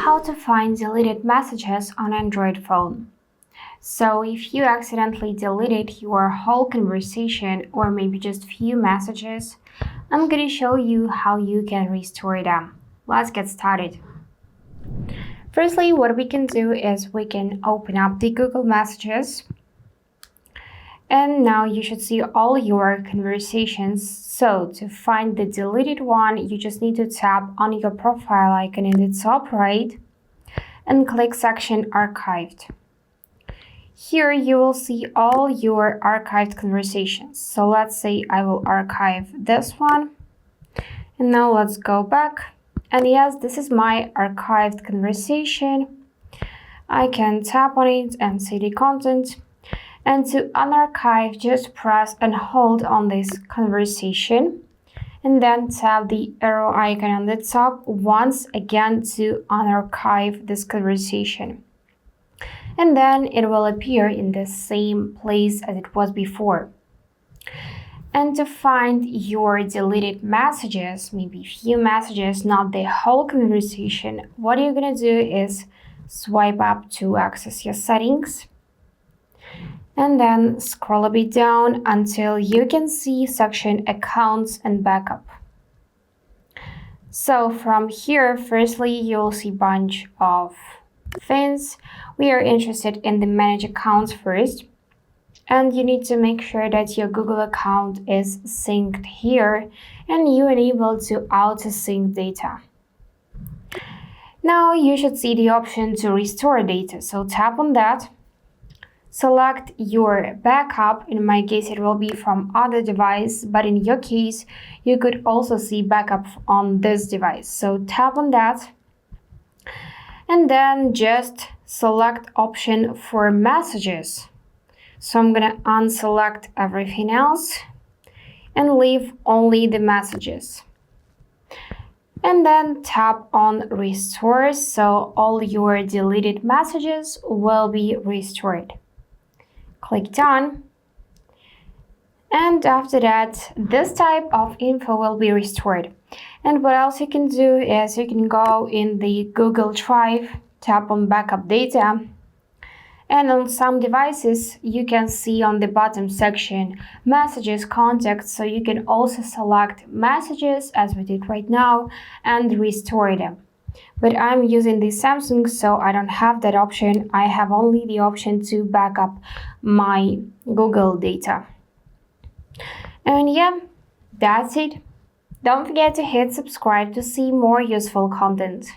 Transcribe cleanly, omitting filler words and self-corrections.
how to find deleted messages on Android phone. So if you accidentally deleted your whole conversation or maybe just few messages, I'm going to show you how you can restore them. Let's get started. Firstly, what we can do is we can open up the Google Messages. And now you should see all your conversations. So to find the deleted one, you just need to tap on your profile icon in the top right and click section Archived. Here you will see all your archived conversations. So let's say I will archive this one. And now let's go back. And yes, this is my archived conversation. I can tap on it and see the content. And to unarchive, just press and hold on this conversation and then tap the arrow icon on the top once again to unarchive this conversation. And then it will appear in the same place as it was before. And to find your deleted messages, maybe few messages, not the whole conversation, what you're gonna do is swipe up to access your settings. And then scroll a bit down until you can see section Accounts and Backup. So from here, firstly, you'll see a bunch of things. We are interested in the Manage Accounts first. And you need to make sure that your Google account is synced here and you enable to auto-sync data. Now you should see the option to restore data. So tap on that. Select your backup. In my case, it will be from other device, but in your case, you could also see backup on this device. So tap on that and then just select option for messages. So I'm gonna unselect everything else and leave only the messages. And then tap on restore, so all your deleted messages will be restored. Click done. And after that, this type of info will be restored. And what else you can do is you can go in the Google Drive, tap on backup data. And on some devices, you can see on the bottom section, messages, contacts. So you can also select messages as we did right now and restore them. But I'm using the Samsung, so I don't have that option. I have only the option to back up my Google data. And yeah, that's it. Don't forget to hit subscribe to see more useful content.